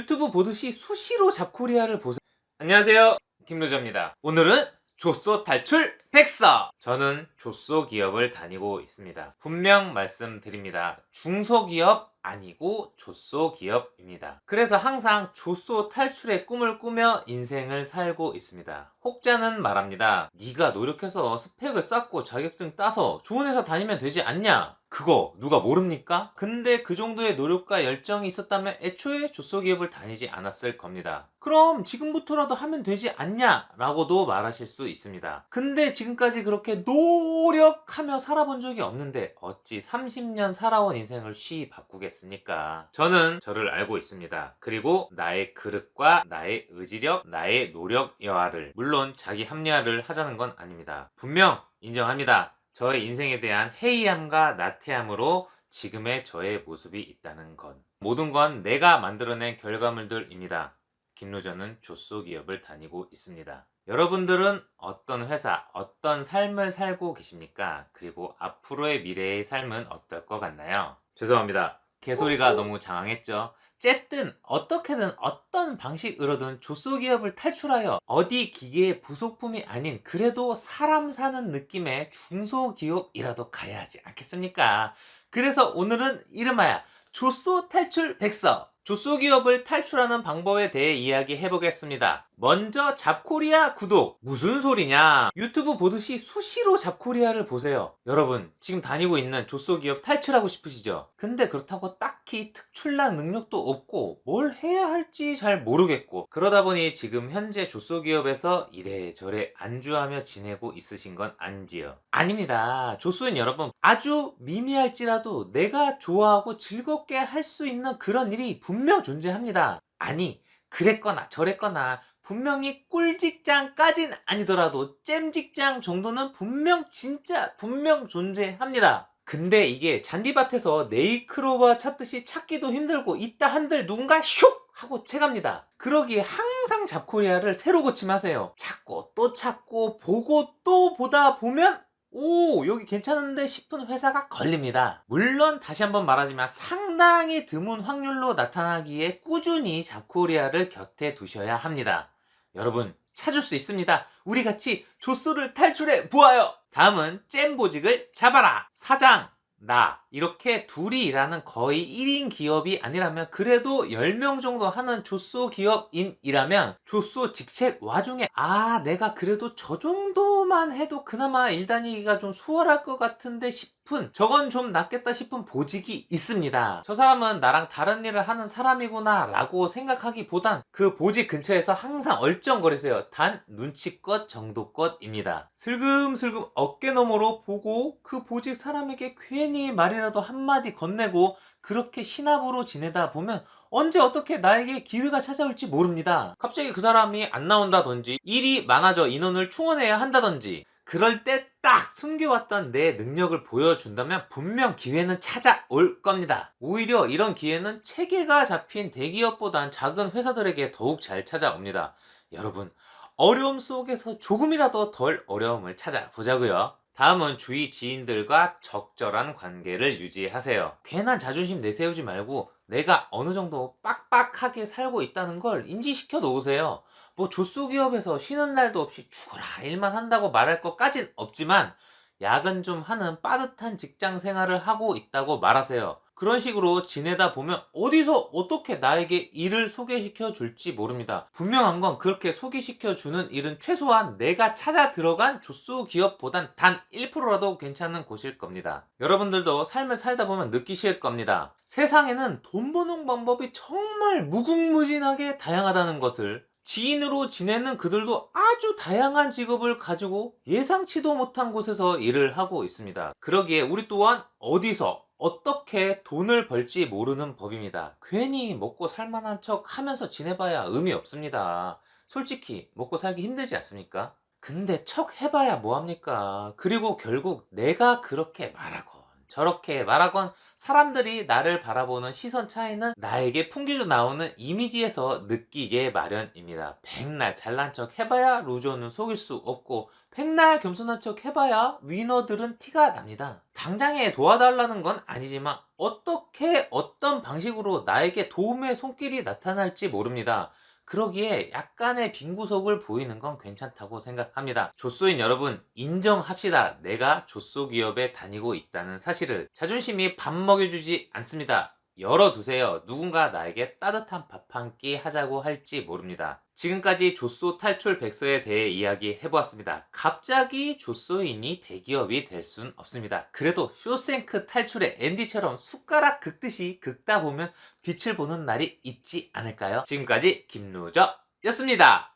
유튜브 보듯이 수시로 잡코리아를 보세요. 안녕하세요, 김노저입니다. 오늘은 조쏘 탈출 백서! 저는 조쏘 기업을 다니고 있습니다. 분명 말씀드립니다. 중소기업 아니고 조쏘 기업입니다. 그래서 항상 조쏘 탈출의 꿈을 꾸며 인생을 살고 있습니다. 혹자는 말합니다. 네가 노력해서 스펙을 쌓고 자격증 따서 좋은 회사 다니면 되지 않냐? 그거 누가 모릅니까? 근데 그 정도의 노력과 열정이 있었다면 애초에 조쏘 기업을 다니지 않았을 겁니다. 그럼 지금부터라도 하면 되지 않냐? 라고도 말하실 수 있습니다. 근데 지금까지 그렇게 노력하며 살아본 적이 없는데 어찌 30년 살아온 인생을 쉬이 바꾸겠습니까? 저는 저를 알고 있습니다. 그리고 나의 그릇과 나의 의지력, 나의 노력 여하를, 물론 자기 합리화를 하자는 건 아닙니다. 분명 인정합니다. 저의 인생에 대한 해이함과 나태함으로 지금의 저의 모습이 있다는 것. 모든 건 내가 만들어낸 결과물들입니다. 김노저는 조쏘 기업을 다니고 있습니다. 여러분들은 어떤 회사, 어떤 삶을 살고 계십니까? 그리고 앞으로의 미래의 삶은 어떨 것 같나요? 죄송합니다. 개소리가 너무 장황했죠? 어쨌든 어떻게든 어떤 방식으로든 조쏘 기업을 탈출하여 어디 기계의 부속품이 아닌 그래도 사람 사는 느낌의 중소기업이라도 가야 하지 않겠습니까? 그래서 오늘은 이름하여 조쏘 탈출 백서! 조쏘 기업을 탈출하는 방법에 대해 이야기해 보겠습니다. 먼저 잡코리아 구독! 무슨 소리냐? 유튜브 보듯이 수시로 잡코리아를 보세요. 여러분, 지금 다니고 있는 조쏘 기업 탈출하고 싶으시죠? 근데 그렇다고 딱히 특출난 능력도 없고 뭘 해야 할지 잘 모르겠고 그러다 보니 지금 현재 조쏘 기업에서 이래저래 안주하며 지내고 있으신 건 아닌지요? 아닙니다. 조쏘인 여러분, 아주 미미할지라도 내가 좋아하고 즐겁게 할 수 있는 그런 일이 분명 존재합니다. 아니, 그랬거나 저랬거나 분명히 꿀직장까진 아니더라도 잼직장 정도는 분명 존재합니다. 근데 이게 잔디밭에서 네이크로바 찾듯이 찾기도 힘들고 있다 한들 누군가 슉 하고 채갑니다. 그러기에 항상 잡코리아를 새로 고침하세요. 찾고 또 찾고 보고 또 보다 보면 오, 여기 괜찮은데 싶은 회사가 걸립니다. 물론 다시 한번 말하지만 상당히 드문 확률로 나타나기에 꾸준히 잡코리아를 곁에 두셔야 합니다. 여러분, 찾을 수 있습니다. 우리 같이 조쏘를 탈출해 보아요. 다음은 잼보직을 잡아라. 사장, 나 이렇게 둘이 일하는 거의 1인 기업이 아니라면 그래도 10명 정도 하는 조쏘 기업인이라면 조쏘 직책 와중에 내가 그래도 저 정도만 해도 그나마 일 다니기가 좀 수월할 것 같은데 싶은, 저건 좀 낫겠다 싶은 보직이 있습니다. 저 사람은 나랑 다른 일을 하는 사람이구나 라고 생각하기보단 그 보직 근처에서 항상 얼쩡거리세요. 단 눈치껏 정도껏입니다. 슬금슬금 어깨너머로 보고 그 보직 사람에게 괜히 말이라도 한마디 건네고 그렇게 신압으로 지내다 보면 언제 어떻게 나에게 기회가 찾아올지 모릅니다. 갑자기 그 사람이 안 나온다든지 일이 많아져 인원을 충원해야 한다든지 그럴 때 딱 숨겨왔던 내 능력을 보여준다면 분명 기회는 찾아올 겁니다. 오히려 이런 기회는 체계가 잡힌 대기업보단 작은 회사들에게 더욱 잘 찾아옵니다. 여러분, 어려움 속에서 조금이라도 덜 어려움을 찾아보자고요. 다음은 주위 지인들과 적절한 관계를 유지하세요. 괜한 자존심 내세우지 말고 내가 어느 정도 빡빡하게 살고 있다는 걸 인지시켜 놓으세요. 뭐 조쏘 기업에서 쉬는 날도 없이 죽어라 일만 한다고 말할 것까진 없지만 야근 좀 하는 빠듯한 직장 생활을 하고 있다고 말하세요. 그런 식으로 지내다 보면 어디서 어떻게 나에게 일을 소개시켜 줄지 모릅니다. 분명한 건 그렇게 소개시켜 주는 일은 최소한 내가 찾아 들어간 조쏘 기업보단 단 1%라도 괜찮은 곳일 겁니다. 여러분들도 삶을 살다 보면 느끼실 겁니다. 세상에는 돈 버는 방법이 정말 무궁무진하게 다양하다는 것을. 지인으로 지내는 그들도 아주 다양한 직업을 가지고 예상치도 못한 곳에서 일을 하고 있습니다. 그러기에 우리 또한 어디서 어떻게 돈을 벌지 모르는 법입니다. 괜히 먹고 살만한 척 하면서 지내봐야 의미 없습니다. 솔직히 먹고 살기 힘들지 않습니까? 근데 척 해봐야 뭐합니까? 그리고 결국 내가 그렇게 말하건 저렇게 말하건 사람들이 나를 바라보는 시선 차이는 나에게 풍겨져 나오는 이미지에서 느끼게 마련입니다. 백날 잘난 척 해봐야 루저는 속일 수 없고 백날 겸손한 척 해봐야 위너들은 티가 납니다. 당장에 도와달라는 건 아니지만 어떻게 어떤 방식으로 나에게 도움의 손길이 나타날지 모릅니다. 그러기에 약간의 빈 구석을 보이는 건 괜찮다고 생각합니다. 조쏘인 여러분, 인정합시다. 내가 조쏘 기업에 다니고 있다는 사실을. 자존심이 밥 먹여주지 않습니다. 열어두세요. 누군가 나에게 따뜻한 밥 한 끼 하자고 할지 모릅니다. 지금까지 조쏘 탈출 백서에 대해 이야기해보았습니다. 갑자기 조쏘인이 대기업이 될 순 없습니다. 그래도 쇼생크 탈출의 앤디처럼 숟가락 긁듯이 긁다 보면 빛을 보는 날이 있지 않을까요? 지금까지 김루저였습니다.